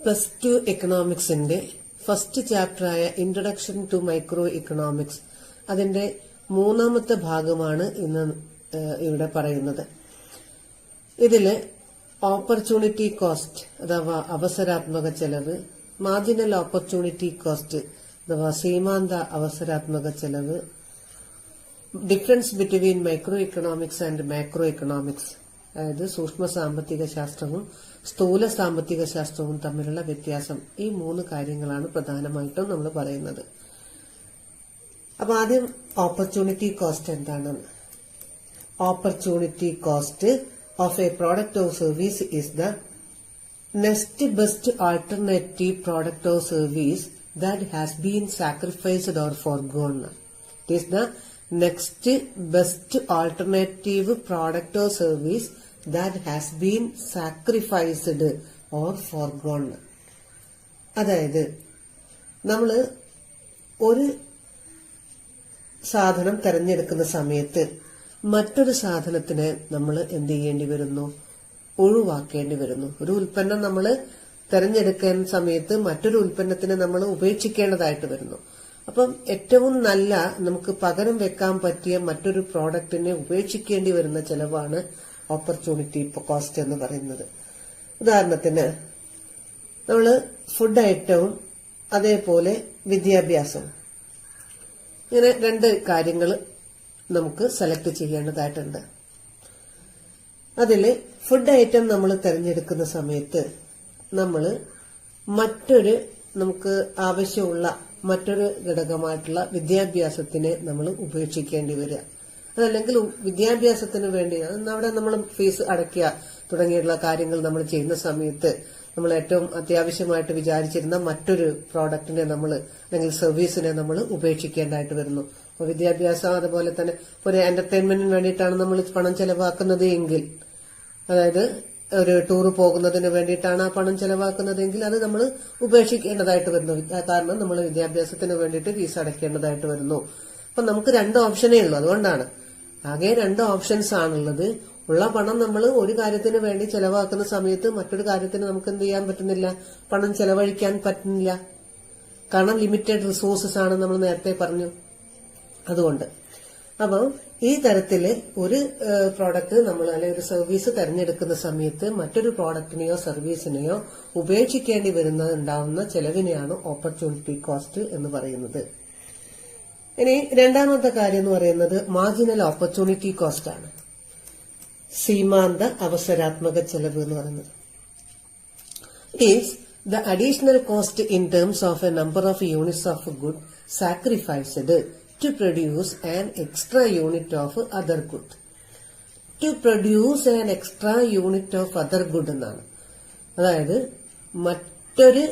+2 എക്കണോമിക്സിന്റെ ഫസ്റ്റ് ചാപ്റ്ററായ introduction to micro economics അതിന്റെ മൂന്നാമത്തെ ഭാഗമാണ് ഇന്ന് ഇവിടെ പറയുന്നത്. ഇതില് ഓപ്പർച്യൂണിറ്റി കോസ്റ്റ് അഥവാ അവസരാത്മക ചെലവ്, മാർജിനൽ ഓപ്പർച്യൂണിറ്റി കോസ്റ്റ് അഥവാ സീമാന്ത അവസരാത്മക ചെലവ്, difference between micro economics and macro economics, അതായത് സൂക്ഷ്മ സാമ്പത്തിക ശാസ്ത്രവും സ്ഥൂല സാമ്പത്തിക ശാസ്ത്രവും തമ്മിലുള്ള വ്യത്യാസം, ഈ മൂന്ന് കാര്യങ്ങളാണ് പ്രധാനമായിട്ടും നമ്മൾ പറയുന്നത്. അപ്പൊ ആദ്യം ഓപ്പർച്യൂണിറ്റി കോസ്റ്റ് എന്താണ്? Opportunity cost of A product or service is the next best alternative product or service that has been sacrificed or foregone. It is the next best alternative product or service that has been sacrificed or foregone. അതായത് നമ്മൾ ഒരു സാധനം തിരഞ്ഞെടുക്കുന്ന സമയത്ത് മറ്റൊരു സാധനത്തിനെ നമ്മൾ എന്ത് ചെയ്യേണ്ടി വരുന്നു? ഒഴിവാക്കേണ്ടി വരുന്നു. ഒരു ഉൽപ്പന്നം നമ്മൾ തെരഞ്ഞെടുക്കുന്ന സമയത്ത് മറ്റൊരു ഉൽപ്പന്നത്തിനെ നമ്മൾ ഉപേക്ഷിക്കേണ്ടതായിട്ട് വരുന്നു. അപ്പം ഏറ്റവും നല്ല നമുക്ക് പകരം വെക്കാൻ പറ്റിയ മറ്റൊരു പ്രോഡക്റ്റിനെ ഉപേക്ഷിക്കേണ്ടി വരുന്ന ചെലവാണ് ഓപ്പർച്യൂണിറ്റി കോസ്റ്റ് എന്ന് പറയുന്നത്. ഉദാഹരണത്തിന് നമ്മൾ ഫുഡ് ഐറ്റവും അതേപോലെ വിദ്യാഭ്യാസവും, ഇങ്ങനെ രണ്ട് കാര്യങ്ങൾ നമുക്ക് സെലക്ട് ചെയ്യേണ്ടതായിട്ടുണ്ട്. അതില് ഫുഡ് ഐറ്റം നമ്മൾ തിരഞ്ഞെടുക്കുന്ന സമയത്ത് നമ്മൾ നമുക്ക് ആവശ്യമുള്ള മറ്റൊരു ഘടകമായിട്ടുള്ള വിദ്യാഭ്യാസത്തിനെ നമ്മൾ ഉപേക്ഷിക്കേണ്ടി വരിക. അതല്ലെങ്കിൽ വിദ്യാഭ്യാസത്തിന് വേണ്ടി അവിടെ നമ്മൾ ഫീസ് അടയ്ക്കുക തുടങ്ങിയുള്ള കാര്യങ്ങൾ നമ്മൾ ചെയ്യുന്ന സമയത്ത് നമ്മൾ ഏറ്റവും അത്യാവശ്യമായിട്ട് വിചാരിച്ചിരുന്ന മറ്റൊരു പ്രോഡക്റ്റിനെ നമ്മൾ അല്ലെങ്കിൽ സർവീസിനെ നമ്മൾ ഉപേക്ഷിക്കേണ്ടതായിട്ട് വരുന്നു. അപ്പൊ വിദ്യാഭ്യാസം അതുപോലെ തന്നെ ഒരു എന്റർടൈൻമെന്റിന് വേണ്ടിയിട്ടാണ് നമ്മൾ പണം ചെലവാക്കുന്നത് എങ്കിൽ, അതായത് ഒരു ടൂർ പോകുന്നതിന് വേണ്ടിയിട്ടാണ് ആ പണം ചെലവാക്കുന്നതെങ്കിൽ അത് നമ്മൾ ഉപേക്ഷിക്കേണ്ടതായിട്ട് വരുന്നു. കാരണം നമ്മൾ വിദ്യാഭ്യാസത്തിന് വേണ്ടിയിട്ട് ഫീസ് അടയ്ക്കേണ്ടതായിട്ട് വരുന്നു. അപ്പൊ നമുക്ക് രണ്ട് ഓപ്ഷനേ ഉള്ളൂ. അതുകൊണ്ടാണ് ആകെ രണ്ട് ഓപ്ഷൻസ് ആണുള്ളത്. ഉള്ള പണം നമ്മൾ ഒരു കാര്യത്തിന് വേണ്ടി ചെലവാക്കുന്ന സമയത്ത് മറ്റൊരു കാര്യത്തിന് നമുക്ക് എന്ത് ചെയ്യാൻ പറ്റുന്നില്ല, പണം ചെലവഴിക്കാൻ പറ്റുന്നില്ല. കാരണം ലിമിറ്റഡ് റിസോഴ്സസ് ആണ്, നമ്മൾ നേരത്തെ പറഞ്ഞു. അതുകൊണ്ട് അപ്പം ഈ തരത്തില് ഒരു പ്രോഡക്റ്റ് നമ്മൾ അല്ലെങ്കിൽ ഒരു സർവീസ് തെരഞ്ഞെടുക്കുന്ന സമയത്ത് മറ്റൊരു പ്രോഡക്റ്റിനെയോ സർവീസിനെയോ ഉപേക്ഷിക്കേണ്ടി ഉണ്ടാവുന്ന ചെലവിനെയാണ് ഓപ്പർച്യൂണിറ്റി കോസ്റ്റ് എന്ന് പറയുന്നത്. ഇനി രണ്ടാമത്തെ കാര്യം എന്ന് പറയുന്നത് മാർജിനൽ ഓപ്പർച്യൂണിറ്റി കോസ്റ്റ് ആണ്. സീമാന്ത അവസരാത്മക ചെലവ് എന്ന് പറയുന്നത് is the additional cost in terms of A number of units of good sacrificed to produce an extra unit of other good. To produce an extra unit of other good എന്നാണ്. അതായത് മറ്റൊരു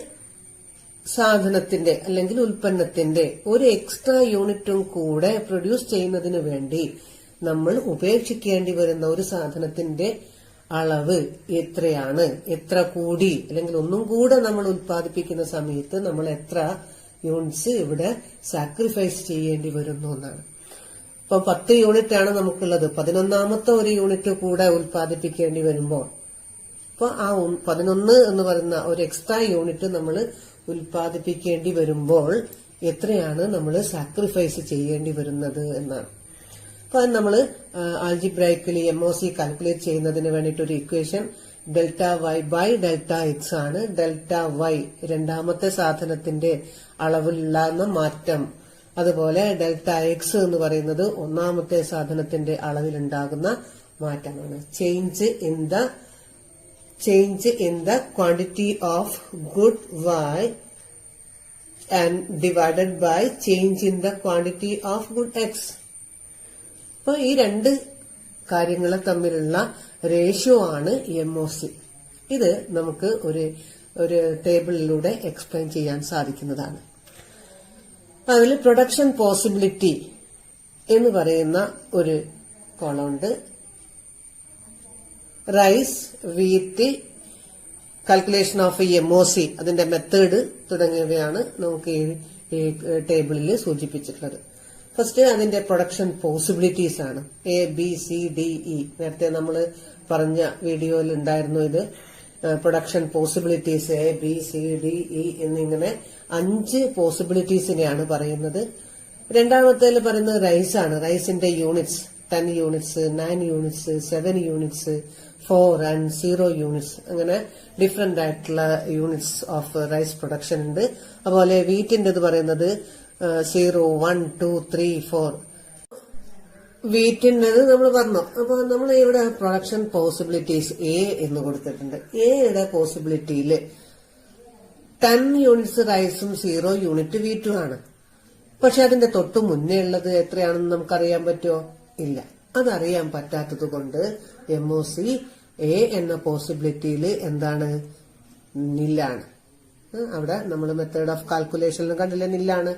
സാധനത്തിന്റെ അല്ലെങ്കിൽ ഉൽപ്പന്നത്തിന്റെ ഒരു എക്സ്ട്രാ യൂണിറ്റും കൂടെ produce ചെയ്യുന്നതിന് വേണ്ടി നമ്മൾ ഉപേക്ഷിക്കേണ്ടി വരുന്ന ഒരു സാധനത്തിന്റെ അളവ് എത്രയാണ്, എത്ര കൂടി, അല്ലെങ്കിൽ ഒന്നും കൂടെ നമ്മൾ ഉൽപ്പാദിപ്പിക്കുന്ന സമയത്ത് നമ്മൾ എത്ര യൂണിറ്റ്സ് ഇവിടെ സാക്രിഫൈസ് ചെയ്യേണ്ടി വരുന്നു എന്നാണ്. ഇപ്പൊ 10 യൂണിറ്റ് ആണ് നമുക്കുള്ളത്. 11ാമത്തെ ഒരു യൂണിറ്റ് കൂടെ ഉൽപ്പാദിപ്പിക്കേണ്ടി വരുമ്പോൾ ഇപ്പൊ ആ 11 എന്ന് പറയുന്ന ഒരു എക്സ്ട്രാ യൂണിറ്റ് നമ്മൾ ഉൽപ്പാദിപ്പിക്കേണ്ടി വരുമ്പോൾ എത്രയാണ് നമ്മൾ സാക്രിഫൈസ് ചെയ്യേണ്ടി വരുന്നത് എന്നാണ്. അപ്പൊ നമ്മൾ ആൾജിബ്രൈക്കലി MOC കാൽക്കുലേറ്റ് ചെയ്യുന്നതിന് വേണ്ടിയിട്ട് ഒരു equation delta Y by delta X ആണ്. ഡെൽറ്റ വൈ രണ്ടാമത്തെ സാധനത്തിന്റെ അളവിലുള്ള മാറ്റം, അതുപോലെ ഡെൽറ്റ എക്സ് എന്ന് പറയുന്നത് ഒന്നാമത്തെ സാധനത്തിന്റെ അളവിലുണ്ടാകുന്ന മാറ്റമാണ്. Change in the quantity of good Y and divided by change in the quantity of good X. അപ്പൊ ഈ രണ്ട് കാര്യങ്ങൾ തമ്മിലുള്ള റേഷ്യോ ആണ് MOC. ഇത് നമുക്ക് ഒരു ടേബിളിലൂടെ എക്സ്പ്ലെയിൻ ചെയ്യാൻ സാധിക്കുന്നതാണ്. അതിൽ പ്രൊഡക്ഷൻ പോസിബിലിറ്റി എന്ന് പറയുന്ന ഒരു കോളമുണ്ട്. Rice, wheat, calculation of MOC, അതിന്റെ മെത്തേഡ് തുടങ്ങിയവയാണ് നമുക്ക് ഈ ടേബിളിൽ സൂചിപ്പിച്ചിട്ടുള്ളത്. ഫസ്റ്റ് അതിന്റെ പ്രൊഡക്ഷൻ പോസിബിലിറ്റീസ് ആണ്. A, B, C, D, E. നേരത്തെ നമ്മൾ പറഞ്ഞ വീഡിയോയിൽ ഉണ്ടായിരുന്നു ഇത്. Production possibilities A B C D E എന്നിങ്ങനെ 5 പോസിബിലിറ്റീസിനെയാണ് പറയുന്നത്. രണ്ടാമത്തേൽ പറയുന്നത് റൈസ് ആണ്. റൈസിന്റെ units 10 units, 9 units, 7 units, 4 and 0 units, അങ്ങനെ ഡിഫറെന്റ് ആയിട്ടുള്ള യൂണിറ്റ്സ് ഓഫ് റൈസ് പ്രൊഡക്ഷൻ ഉണ്ട്. അതുപോലെ വീറ്റിന്റേത് പറയുന്നത് 0, 1, 2, 3, 4. വീറ്റിൻ്റെത് നമ്മൾ പറഞ്ഞു. അപ്പൊ നമ്മൾ ഇവിടെ പ്രൊഡക്ഷൻ പോസിബിലിറ്റീസ് എ എന്ന് കൊടുത്തിട്ടുണ്ട്. എയുടെ പോസിബിലിറ്റിയിൽ 10 യൂണിറ്റ്സ് റൈസും 0 യൂണിറ്റ് വീറ്റും ആണ്. പക്ഷെ അതിന്റെ തൊട്ടു മുന്നേ ഉള്ളത് എത്രയാണെന്ന് നമുക്കറിയാൻ പറ്റുമോ? ഇല്ല. അതറിയാൻ പറ്റാത്തത് കൊണ്ട് MOC എ എന്ന പോസിബിലിറ്റിയിൽ എന്താണ്? നില്ലാണ്. അവിടെ നമ്മൾ മെത്തേഡ് ഓഫ് കാൽക്കുലേഷനിൽ കണ്ടില്ലേ, നില്ലാണ്.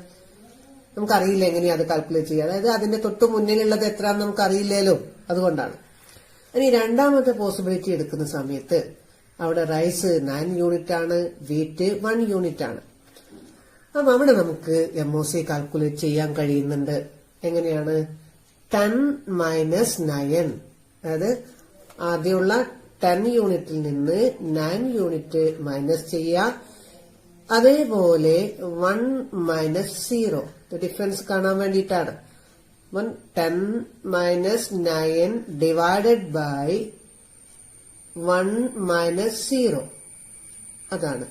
നമുക്കറിയില്ല എങ്ങനെയാ അത് കാൽക്കുലേറ്റ് ചെയ്യുക. അതായത് അതിന്റെ തൊട്ടു മുന്നിലുള്ളത് എത്രയാണെന്ന് നമുക്കറിയില്ലല്ലോ, അതുകൊണ്ടാണ്. ഇനി രണ്ടാമത്തെ പോസിബിലിറ്റി എടുക്കുന്ന സമയത്ത് അവിടെ റൈസ് 9 യൂണിറ്റ് ആണ്, വീറ്റ് 1 യൂണിറ്റ് ആണ്. അപ്പൊ അവിടെ നമുക്ക് MOC കാൽക്കുലേറ്റ് ചെയ്യാൻ കഴിയുന്നുണ്ട്. എങ്ങനെയാണ്? 10 മൈനസ് 9, അതായത് ആദ്യമുള്ള 10 യൂണിറ്റിൽ നിന്ന് 9 യൂണിറ്റ് മൈനസ് ചെയ്യുക. അതേപോലെ 1 മൈനസ് 0, ഡിഫറൻസ് കാണാൻ വേണ്ടിയിട്ടാണ്. 10 മൈനസ് 9 ഡിവൈഡഡ് ബൈ 1 മൈനസ് 0, അതാണ്.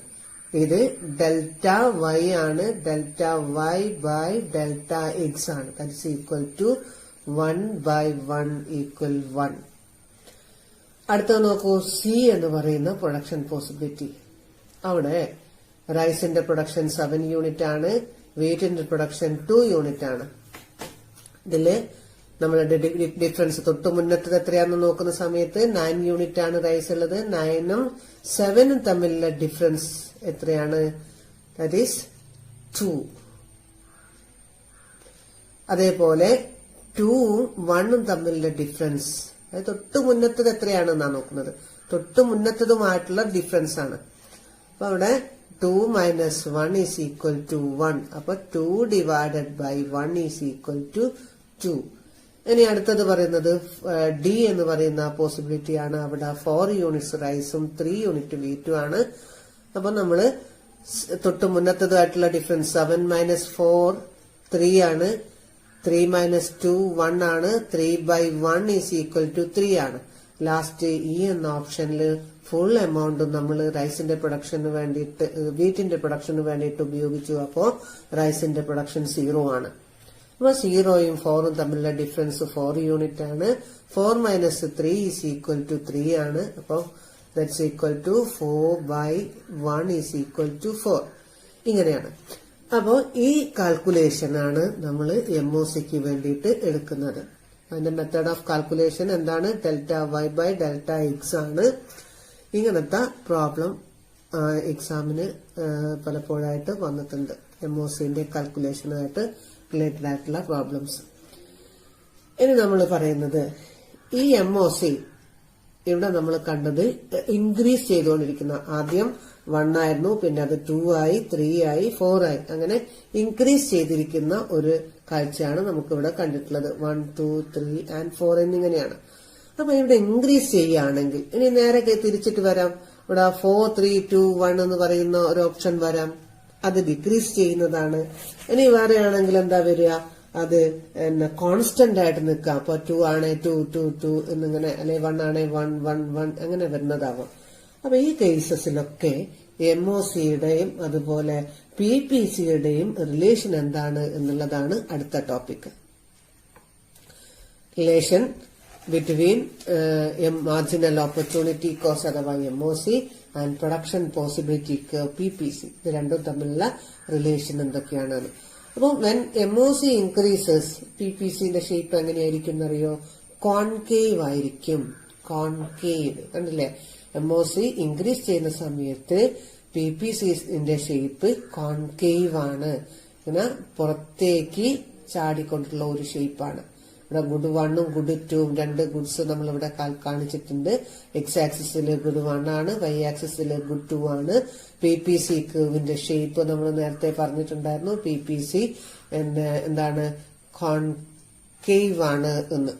ഇത് ഡെൽറ്റ വൈ ആണ്. Delta Y by delta X ആണ്. That is equal to 1 by 1 equal 1. അടുത്തത് നോക്കൂ, സി എന്ന് പറയുന്ന പ്രൊഡക്ഷൻ പോസിബിലിറ്റി. അവിടെ റൈസിന്റെ പ്രൊഡക്ഷൻ 7 യൂണിറ്റ് ആണ്, വീറ്റിന്റെ പ്രൊഡക്ഷൻ 2 യൂണിറ്റ് ആണ്. ഇതില് നമ്മളുടെ ഡിഫറൻസ് തൊട്ട് മുന്നത്തത് എത്രയാണെന്ന് നോക്കുന്ന സമയത്ത് 9 യൂണിറ്റ് ആണ് റൈസ് ഉള്ളത്. 9ഉം 7ഉം തമ്മിലുള്ള ഡിഫറൻസ് എത്രയാണ്? That is 2. അതേപോലെ 2ഉം 1ഉം തമ്മിലുള്ള ഡിഫറൻസ്, അതായത് തൊട്ട് മുന്നത്തത് എത്രയാണെന്നാണ് നോക്കുന്നത്. തൊട്ട് മുന്നത്തതുമായിട്ടുള്ള ഡിഫറൻസ് ആണ്. അപ്പൊ അവിടെ 2 മൈനസ് 1 ഈസ് ഈക്വൽ ടു 1. അപ്പൊ 2 divided by 1 is equal to 2. ഇനി അടുത്തത് പറയുന്നത് ഡി എന്ന് പറയുന്ന പോസിബിലിറ്റി ആണ്. അവിടെ 4 യൂണിറ്റ്സ് റൈസും 3 യൂണിറ്റ് വീറ്റും ആണ്. അപ്പൊ നമ്മള് തൊട്ട് മുന്നത്തതായിട്ടുള്ള ഡിഫറൻസ് 7 മൈനസ് 4 3 ആണ്. 3 മൈനസ് 2 1 ആണ്. 3 ബൈ 1 ഈസ് ഈക്വൽ ടു 3 ആണ്. ലാസ്റ്റ് ഇ എന്ന ഓപ്ഷനിൽ ഫുൾ എമൗണ്ട് നമ്മൾ റൈസിന്റെ പ്രൊഡക്ഷന് വേണ്ടിയിട്ട്, വീറ്റിന്റെ പ്രൊഡക്ഷന് വേണ്ടിയിട്ട് ഉപയോഗിച്ചു. അപ്പോ റൈസിന്റെ പ്രൊഡക്ഷൻ 0 ആണ്. അപ്പൊ 0യും 4ഉം തമ്മിലുള്ള ഡിഫറൻസ് 4 യൂണിറ്റ് ആണ്. 4 മൈനസ് 3 ഈസ് ഈക്വൽ ടു 3 ആണ്. അപ്പൊ that's equal to 4 by 1 is equal to 4. ഇങ്ങനെയാണ്. അപ്പോ ഈ കാൽക്കുലേഷൻ ആണ് നമ്മൾ MOCക്ക് വേണ്ടിയിട്ട് എടുക്കുന്നത്. അതിന്റെ മെത്തേഡ് ഓഫ് കാൽക്കുലേഷൻ എന്താണ്? Delta Y by delta X ആണ്. ഇങ്ങനത്തെ പ്രോബ്ലം എക്സാമിന് പലപ്പോഴായിട്ട് വന്നിട്ടുണ്ട്. MOCന്റെ കാൽക്കുലേഷനായിട്ട് റിലേറ്റഡ് ആയിട്ടുള്ള പ്രോബ്ലംസ്. ഇനി നമ്മൾ പറയുന്നത് ഈ MOC ഇവിടെ നമ്മൾ കണ്ടത് ഇൻക്രീസ് ചെയ്തുകൊണ്ടിരിക്കുന്ന, ആദ്യം 1 ആയിരുന്നു, പിന്നെ അത് 2 ആയി, 3 ആയി, 4 ആയി, അങ്ങനെ ഇൻക്രീസ് ചെയ്തിരിക്കുന്ന ഒരു കാഴ്ചയാണ് നമുക്കിവിടെ കണ്ടിട്ടുള്ളത്. 1, 2, 3 and 4 എന്നിങ്ങനെയാണ്. അപ്പൊ ഇവിടെ ഇൻക്രീസ് ചെയ്യുകയാണെങ്കിൽ ഇനി നേരെ തിരിച്ചിട്ട് വരാം. ഇവിടെ 4, 3, 2, 1 എന്ന് പറയുന്ന ഒരു ഓപ്ഷൻ വരാം. അത് ഡിക്രീസ് ചെയ്യുന്നതാണ്. ഇനി വേറെയാണെങ്കിൽ എന്താ വരിക? അത് കോൺസ്റ്റന്റ് ആയിട്ട് നിൽക്കാം. അപ്പൊ 2 ആണേ 2, 2, 2 എന്നിങ്ങനെ, അല്ലെ 1 ആണേ 1, 1, 1 അങ്ങനെ വരുന്നതാവാം. അപ്പൊ ഈ കേസസിലൊക്കെ MOCയുടെയും അതുപോലെ PPCയുടെയും റിലേഷൻ എന്താണ് എന്നുള്ളതാണ് അടുത്ത topic. Relation between marginal opportunity cost അഥവാ MOC and production possibility PPC, ഇത് രണ്ടും തമ്മിലുള്ള റിലേഷൻ എന്തൊക്കെയാണ്? അപ്പോൾ വെൻ MOC ഇൻക്രീസസ്, PPCന്റെ ഷേപ്പ് എങ്ങനെയായിരിക്കും എന്നറിയോ? കോൺകേവ് ആയിരിക്കും. കോൺകേവ് കണ്ടില്ലേ? MOC ഇൻക്രീസ് ചെയ്യുന്ന സമയത്ത് PPCന്റെ ഷേപ്പ് കോൺകേവ് ആണ്. ഇങ്ങനെ പുറത്തേക്ക് ചാടിക്കൊണ്ടുള്ള ഒരു ഷേപ്പാണ്. ഇവിടെ ഗുഡ് 1ഉം ഗുഡ് 2ഉം 2 ഗുഡ്സ് നമ്മളിവിടെ കാണിച്ചിട്ടുണ്ട്. എക്സ് ആക്സിസിൽ ഗുഡ് 1 ആണ്, വൈ ആക്സിസിൽ ഗുഡ് 2 ആണ്. PPC കർവിന്റെ ഷേപ്പ് നമ്മൾ നേരത്തെ പറഞ്ഞിട്ടുണ്ടായിരുന്നു. PPC എന്താണ്? കോൺകേവ് ആണ് എന്ന്.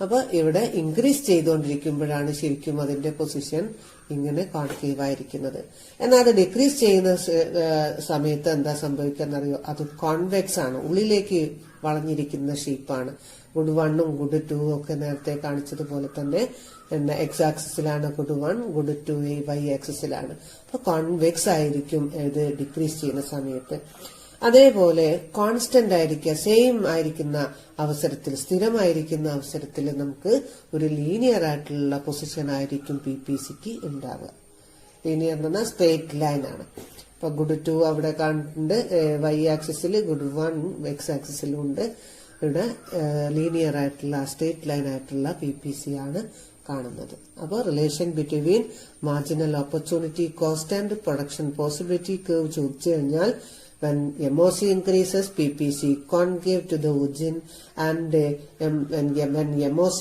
അപ്പൊ ഇവിടെ ഇൻക്രീസ് ചെയ്തുകൊണ്ടിരിക്കുമ്പോഴാണ് ശരിക്കും അതിന്റെ പൊസിഷൻ ഇങ്ങനെ കോൺകേവ് ആയിരിക്കുന്നത്. എന്നാൽ അത് ഡിക്രീസ് ചെയ്യുന്ന സമയത്ത് എന്താ സംഭവിക്കാന്നറിയോ, അത് കോൺവെക്സ് ആണ്, ഉള്ളിലേക്ക് വളഞ്ഞിരിക്കുന്ന ഷേപ്പാണ്. ഗുഡ് 1 ഉം ഗുഡ് 2 ഒക്കെ നേരത്തെ കാണിച്ചതുപോലെ തന്നെ എക്സ് ആക്സിസിലാണ് ഗുഡ് 1, ഗുഡ് 2 വൈ ആക്സിസിലാണ്. അപ്പൊ കോൺവെക്സ് ആയിരിക്കും ഇത് ഡിക്രീസ് ചെയ്യുന്ന സമയത്ത്. അതേപോലെ കോൺസ്റ്റന്റ് ആയിരിക്കുക, സെയിം ആയിരിക്കുന്ന അവസരത്തിൽ, സ്ഥിരമായിരിക്കുന്ന അവസരത്തിൽ നമുക്ക് ഒരു ലീനിയർ ആയിട്ടുള്ള പൊസിഷൻ ആയിരിക്കും PPCക്ക് ഉണ്ടാവുക. ലീനിയർ എന്ന് പറഞ്ഞാൽ സ്ട്രേറ്റ് ലൈൻ ആണ്. ഇപ്പൊ ഗുഡ് 2 അവിടെ കാണുന്നുണ്ട്, വൈ ആക്സിസിൽ ഗുഡ് 1 എക്സ് ആക്സിസിലും ഉണ്ട്. ഇവിടെ ലീനിയർ ആയിട്ടുള്ള സ്ട്രേറ്റ് ലൈൻ ആയിട്ടുള്ള PPC ആണ് കാണുന്നത്. അപ്പോൾ relation between marginal opportunity cost and production possibility curve ചോദിച്ചു കഴിഞ്ഞാൽ when MOC increases, PPC concave to the origin, and when MOC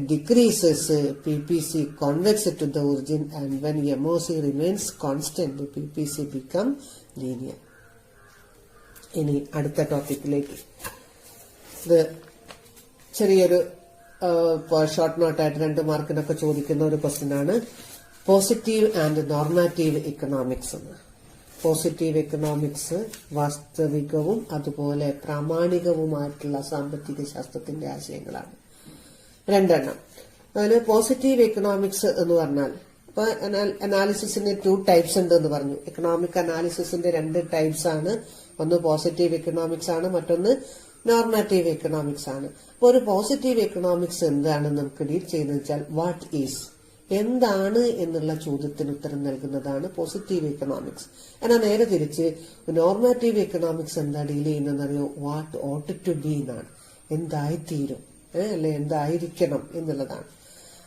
decreases, PPC convex to the origin, and when MOC remains constant, PPC become linear. ഇനി അടുത്ത ടോപ്പിക്കിലേക്ക്, ഇത് ചെറിയൊരു short നോട്ടായിട്ട് 2 മാർക്കിനൊക്കെ ചോദിക്കുന്ന ഒരു question ആണ്. Positive and normative economics എന്ന്. Positive economics വാസ്തവികവും അതുപോലെ പ്രാമാണികവുമായിട്ടുള്ള സാമ്പത്തിക ശാസ്ത്രത്തിന്റെ ആശയങ്ങളാണ്. 2 അതിൽ പോസിറ്റീവ് എക്കണോമിക്സ് എന്ന് പറഞ്ഞാൽ, ഇപ്പൊ അനാലിസിസിന് 2 ടൈപ്സ് ഉണ്ട് എന്ന് പറഞ്ഞു. എക്കണോമിക് അനാലിസിസിന്റെ 2 ടൈപ്സ് ആണ്. ഒന്ന് പോസിറ്റീവ് എക്കണോമിക്സ് ആണ്, മറ്റൊന്ന് നോർമാറ്റീവ് എക്കണോമിക്സ് ആണ്. അപ്പൊ ഒരു പോസിറ്റീവ് എക്കണോമിക്സ് എന്താണ് നമുക്ക് ഡീൽ ചെയ്യുന്നത് വെച്ചാൽ, വാട്ട് ഈസ്, എന്താണ് എന്നുള്ള ചോദ്യത്തിന് ഉത്തരം നൽകുന്നതാണ് പോസിറ്റീവ് എക്കണോമിക്സ്. എന്നാൽ നേരെ തിരിച്ച് നോർമാറ്റീവ് എക്കണോമിക്സ് എന്താ ഡീൽ ചെയ്യുന്നതെന്നറിയോ, വാട്ട് ഓട്ട് ടു ബി എന്നാണ്, എന്തായിത്തീരും അല്ലെ എന്തായിരിക്കണം എന്നുള്ളതാണ്.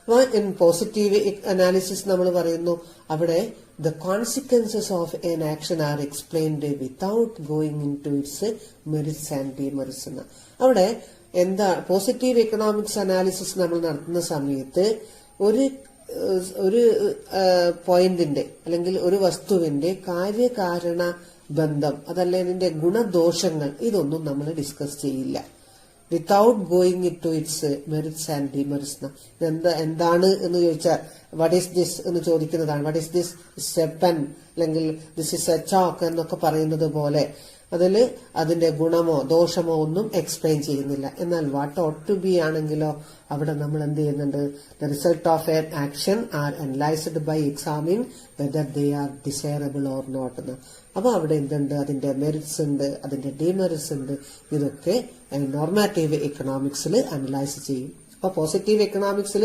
അപ്പോൾ ഇൻ പോസിറ്റീവ് അനാലിസിസ് നമ്മൾ പറയുന്നു, അവിടെ the consequences of an action are explained without going into its merits and demerits എന്ന്. അവിടെ എന്താ പോസിറ്റീവ് എക്കണോമിക്സ് അനാലിസിസ് നമ്മൾ നടത്തുന്ന സമയത്ത് ഒരു പോയിന്റിന്റെ അല്ലെങ്കിൽ ഒരു വസ്തുവിന്റെ കാര്യകാരണ ബന്ധം, അതല്ല ഇതിന്റെ ഗുണദോഷങ്ങൾ, ഇതൊന്നും നമ്മൾ ഡിസ്കസ് ചെയ്യില്ല without going it to its merits and demerits. എന്താണ് എന്ന് ചോദിച്ചാൽ വാട്ട് ഈസ് ദിസ് എന്ന് ചോദിക്കുന്നതാണ്. What is this a pen, അല്ലെങ്കിൽ ദിസ് ഇസ് എ ചോക്ക് എന്നൊക്കെ പറയുന്നത് പോലെ അതിൽ അതിന്റെ ഗുണമോ ദോഷമോ ഒന്നും എക്സ്പ്ലെയിൻ ചെയ്യുന്നില്ല. എന്നാൽ വാട്ട് ഓട്ട് ടു ബി ആണെങ്കിലോ അവിടെ നമ്മൾ എന്ത് ചെയ്യുന്നുണ്ട്, the result of an action are analysed by examine whether they are desirable or not എന്ന്. അപ്പൊ അവിടെ എന്തുണ്ട്, അതിന്റെ മെറിറ്റ്സ് ഉണ്ട്, അതിന്റെ ഡിമെറിറ്റ്സ് ഉണ്ട്. ഇതൊക്കെ നോർമാറ്റീവ് എക്കണോമിക്സിൽ അനലൈസ് ചെയ്യും. അപ്പൊ പോസിറ്റീവ് എക്കണോമിക്സിൽ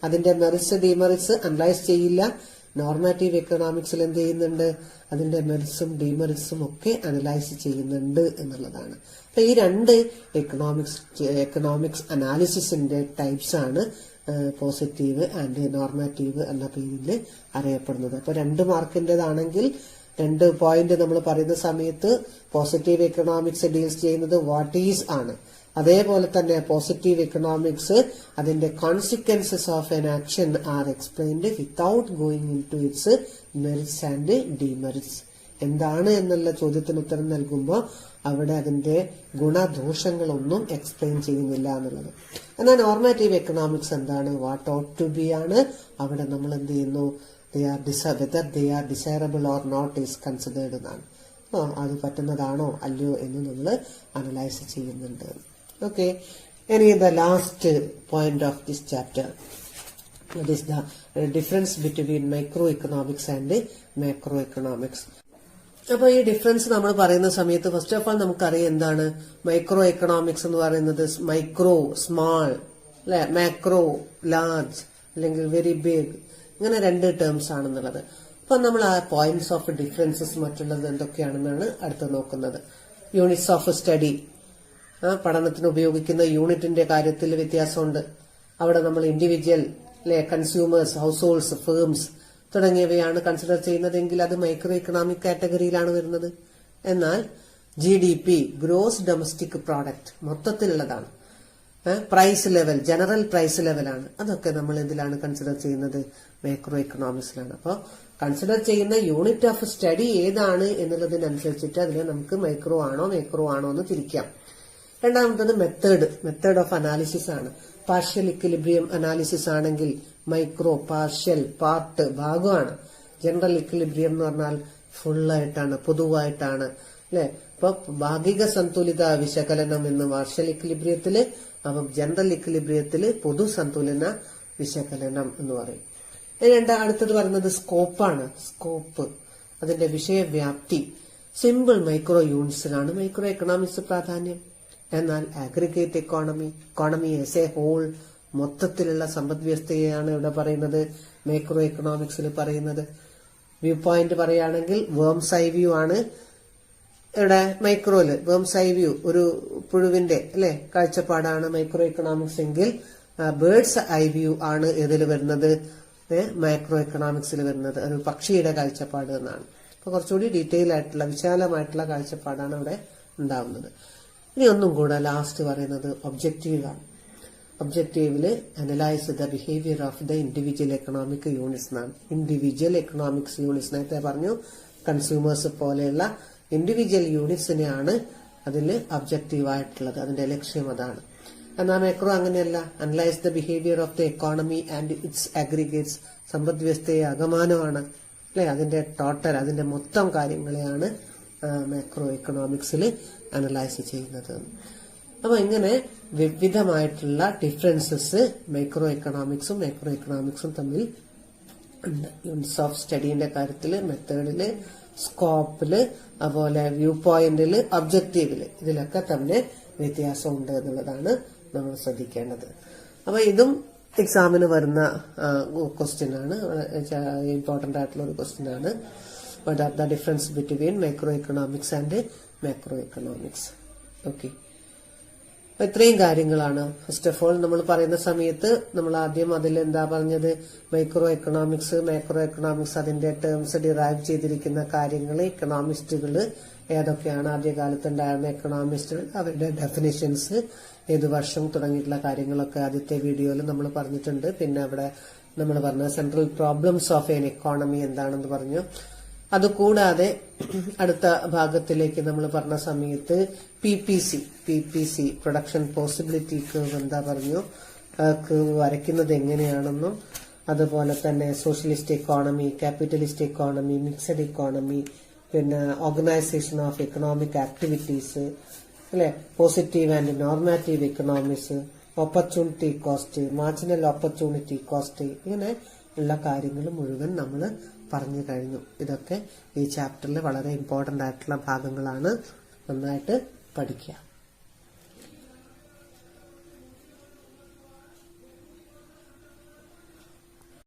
അതിന്റെ മെറിറ്റ്സ് ഡിമെറിറ്റ്സ് അനലൈസ് ചെയ്യില്ല. നോർമാറ്റീവ് എക്കണോമിക്സിൽ എന്ത് ചെയ്യുന്നുണ്ട്, അതിന്റെ മെറിറ്റ്സും ഡിമെറിറ്റ്സും ഒക്കെ അനലൈസ് ചെയ്യുന്നുണ്ട് എന്നുള്ളതാണ്. അപ്പൊ ഈ 2 എക്കണോമിക്സ് അനാലിസിസിന്റെ ടൈപ്സ് ആണ് പോസിറ്റീവ് ആൻഡ് നോർമാറ്റീവ് എന്ന പേരിൽ അറിയപ്പെടുന്നത്. അപ്പൊ 2 മാർക്കിന്റേതാണെങ്കിൽ 2 പോയിന്റ് നമ്മൾ പറയുന്ന സമയത്ത് പോസിറ്റീവ് എക്കണോമിക്സ് ഡീൽസ് ചെയ്യുന്നത് വാട്ട് ഈസ് ആണ്. അതേപോലെ തന്നെ പോസിറ്റീവ് എക്കണോമിക്സ് അതിന്റെ consequences of an action are explained without going into its merits and demerits. എന്താണ് എന്നുള്ള ചോദ്യത്തിന് ഉത്തരം നൽകുമ്പോൾ അവിടെ അതിന്റെ ഗുണദോഷങ്ങളൊന്നും എക്സ്പ്ലെയിൻ ചെയ്യുന്നില്ല എന്നുള്ളത്. എന്നാൽ നോർമാറ്റീവ് എക്കണോമിക്സ് എന്താണ്, വാട്ട് ഓട്ട് ടു ബി ആണ്. അവിടെ നമ്മൾ എന്ത് ചെയ്യുന്നു, whether they are desirable or not is considered എന്നാണ്. അത് പറ്റുന്നതാണോ അല്ലയോ എന്ന് നമ്മൾ അനലൈസ് ചെയ്യുന്നുണ്ട്. ഓക്കെ, ഇനി the last point of this chapter, that is the difference between micro economics and macro economics. അപ്പൊ ഈ ഡിഫറൻസ് നമ്മൾ പറയുന്ന സമയത്ത് ഫസ്റ്റ് ഓഫ് ഓൾ നമുക്കറിയാം എന്താണ് മൈക്രോ എക്കണോമിക്സ് എന്ന് പറയുന്നത്. മൈക്രോ സ്മാൾ അല്ലെ, മാക്രോ ലാർജ് അല്ലെങ്കിൽ വെരി ബിഗ്, ഇങ്ങനെ 2 ടേംസ് ആണെന്നുള്ളത്. അപ്പൊ നമ്മൾ ആ പോയിന്റ്സ് ഓഫ് ഡിഫറൻസസ് മറ്റുള്ളത് എന്തൊക്കെയാണെന്നാണ് അടുത്ത് നോക്കുന്നത്. യൂണിറ്റ്സ് ഓഫ് സ്റ്റഡി, പഠനത്തിന് ഉപയോഗിക്കുന്ന യൂണിറ്റിന്റെ കാര്യത്തിൽ വ്യത്യാസമുണ്ട്. അവിടെ നമ്മൾ ഇൻഡിവിജ്വൽ അല്ലെ, കൺസ്യൂമേഴ്സ്, ഹൗസ് ഹോൾഡ്സ്, ഫേംസ് തുടങ്ങിയവയാണ് കൺസിഡർ ചെയ്യുന്നതെങ്കിൽ അത് മൈക്രോ ഇക്കണോമിക് കാറ്റഗറിയിലാണ് വരുന്നത്. എന്നാൽ GDP, ഗ്രോസ് ഡൊമസ്റ്റിക് പ്രോഡക്റ്റ്, മൊത്തത്തിലുള്ളതാണ്. പ്രൈസ് ലെവൽ, ജനറൽ പ്രൈസ് ലെവലാണ്. അതൊക്കെ നമ്മൾ എന്തിലാണ് കൺസിഡർ ചെയ്യുന്നത്, മാക്രോ ഇക്കണോമിക്സിലാണ്. അപ്പോൾ കൺസിഡർ ചെയ്യുന്ന യൂണിറ്റ് ഓഫ് സ്റ്റഡി ഏതാണ് എന്നുള്ളതിനനുസരിച്ചിട്ട് അതിനെ നമുക്ക് മൈക്രോ ആണോ മാക്രോ ആണോ എന്ന് തിരിക്കാം. രണ്ടാമത്തത് മെത്തേഡ് ഓഫ് അനാലിസിസ് ആണ്. പാർഷ്യൽ ഇക്വിലിബ്രിയം അനാലിസിസ് ആണെങ്കിൽ മൈക്രോ, പാർഷ്യൽ, പാർട്ട്, ഭാഗമാണ്. ജനറൽ ഇക്വിലിബ്രിയം എന്ന് പറഞ്ഞാൽ ഫുള്ളായിട്ടാണ്, പൊതുവായിട്ടാണ് അല്ലെ. അപ്പൊ ഭാഗിക സന്തുലിത വിശകലനം എന്ന് പാർഷ്യൽ ഇക്വിലിബ്രിയത്തില്, അപ്പം ജനറൽ ഇക്വിലിബ്രിയത്തില് പൊതു സന്തുലന വിശകലനം എന്ന് പറയും. അടുത്തത് പറയുന്നത് സ്കോപ്പാണ്. സ്കോപ്പ്, അതിന്റെ വിഷയവ്യാപ്തി. സിമ്പിൾ മൈക്രോ യൂണിറ്റ്സിനാണ് മൈക്രോ എക്കണോമിക്സ് പ്രാധാന്യം. എന്നാൽ aggregate economy as a whole, മൊത്തത്തിലുള്ള സമ്പദ് വ്യവസ്ഥയെയാണ് ഇവിടെ പറയുന്നത്, മൈക്രോ എക്കണോമിക്സിൽ പറയുന്നത്. വ്യൂ പോയിന്റ് പറയുകയാണെങ്കിൽ വേംസ് ഐ വ്യൂ ആണ് ഇവിടെ മൈക്രോയില്. വേംസ് ഐ വ്യൂ ഒരു പുഴുവിന്റെ അല്ലെ കാഴ്ചപ്പാടാണ് മൈക്രോ എക്കണോമിക്സ് എങ്കിൽ ബേർഡ്സ് ഐ വ്യൂ ആണ് ഇതിൽ വരുന്നത്, മൈക്രോ എക്കണോമിക്സിൽ വരുന്നത്. ഒരു പക്ഷിയുടെ കാഴ്ചപ്പാട് എന്നാണ്. അപ്പൊ കുറച്ചുകൂടി ഡീറ്റെയിൽ ആയിട്ടുള്ള വിശാലമായിട്ടുള്ള കാഴ്ചപ്പാടാണ് ഇവിടെ ഉണ്ടാവുന്നത്. ഇനി ഒന്നും കൂടെ ലാസ്റ്റ് പറയുന്നത് ഒബ്ജക്റ്റീവാണ്. ഒബ്ജക്റ്റീവില് analyse the behaviour of the individual economic units എന്നാണ്. ഇൻഡിവിജ്വൽ എക്കണോമിക്സ് യൂണിറ്റ്സ് നേരത്തെ പറഞ്ഞു, കൺസ്യൂമേഴ്സ് പോലെയുള്ള ഇൻഡിവിജ്വൽ യൂണിറ്റ്സിനെയാണ് അതിൽ ഒബ്ജക്റ്റീവായിട്ടുള്ളത്, അതിന്റെ ലക്ഷ്യം അതാണ്. എന്നാൽ മൈക്രോ അങ്ങനെയല്ല. Analyse the behaviour of the economy and it's aggregates, സമ്പദ് വ്യവസ്ഥയെ അകമാനമാണ് അല്ലെ, അതിന്റെ ടോട്ടൽ, അതിന്റെ മൊത്തം കാര്യങ്ങളെയാണ് മൈക്രോ എക്കണോമിക്സിൽ അനലൈസ് ചെയ്യുന്നത്. അപ്പൊ ഇങ്ങനെ വിവിധമായിട്ടുള്ള ഡിഫറൻസസ് മൈക്രോ എക്കണോമിക്സും തമ്മിൽ ഉണ്ട്. യൂണിറ്റ്സ് ഓഫ് സ്റ്റഡീന്റെ കാര്യത്തില്, മെത്തേഡില്, സ്കോപ്പില്, അതുപോലെ വ്യൂ പോയിന്റില്, ഒബ്ജക്റ്റീവില്, ഇതിലൊക്കെ തന്നെ വ്യത്യാസമുണ്ട് എന്നുള്ളതാണ് നമ്മൾ ശ്രദ്ധിക്കേണ്ടത്. അപ്പൊ ഇതും എക്സാമിന് വരുന്ന ക്വസ്റ്റ്യൻ ആണ്, ഇമ്പോർട്ടന്റ് ആയിട്ടുള്ള ഒരു ക്വസ്റ്റ്യൻ ആണ്. What are the difference between micro economics and macro economics. Okay, ഇത്രയും കാര്യങ്ങളാണ്. ഫസ്റ്റ് ഓഫ് ഓൾ നമ്മൾ പറയുന്ന സമയത്ത് നമ്മൾ ആദ്യം അതിൽ എന്താ പറഞ്ഞത്, മൈക്രോ എക്കണോമിക്സ്, മാക്രോ എക്കണോമിക്സ്, അതിന്റെ ടേംസ് ഡിറൈവ് ചെയ്തിരിക്കുന്ന കാര്യങ്ങൾ, എക്കണോമിസ്റ്റുകൾ ഏതൊക്കെയാണ് ആദ്യകാലത്ത് ഉണ്ടായിരുന്ന എക്കണോമിസ്റ്റുകൾ, അവരുടെ ഡെഫിനിഷൻസ്, ഏത് വർഷം തുടങ്ങിയിട്ടുള്ള കാര്യങ്ങളൊക്കെ ആദ്യത്തെ വീഡിയോയിൽ നമ്മൾ പറഞ്ഞിട്ടുണ്ട്. പിന്നെ അവിടെ നമ്മൾ പറഞ്ഞ central problems of N economy എന്താണെന്ന് പറഞ്ഞു. അതുകൂടാതെ അടുത്ത ഭാഗത്തിലേക്ക് നമ്മൾ പറഞ്ഞ സമയത്ത് PPC പ്രൊഡക്ഷൻ പോസിബിലിറ്റി കർവ് എന്താ പറഞ്ഞു, കർവ് വരയ്ക്കുന്നത് എങ്ങനെയാണെന്നും, അതുപോലെ തന്നെ socialist economy, capitalist economy, mixed economy, പിന്നെ ഓർഗനൈസേഷൻ ഓഫ് എക്കണോമിക് ആക്ടിവിറ്റീസ് അല്ലെ, positive and normative economics, opportunity cost, marginal opportunity cost, ഇങ്ങനെ ഉള്ള കാര്യങ്ങൾ മുഴുവൻ നമ്മൾ പറഞ്ഞു കഴിഞ്ഞു. ഇതൊക്കെ ഈ ചാപ്റ്ററിൽ വളരെ ഇമ്പോർട്ടന്റ് ആയിട്ടുള്ള ഭാഗങ്ങളാണ്. നന്നായിട്ട് പഠിക്കുക.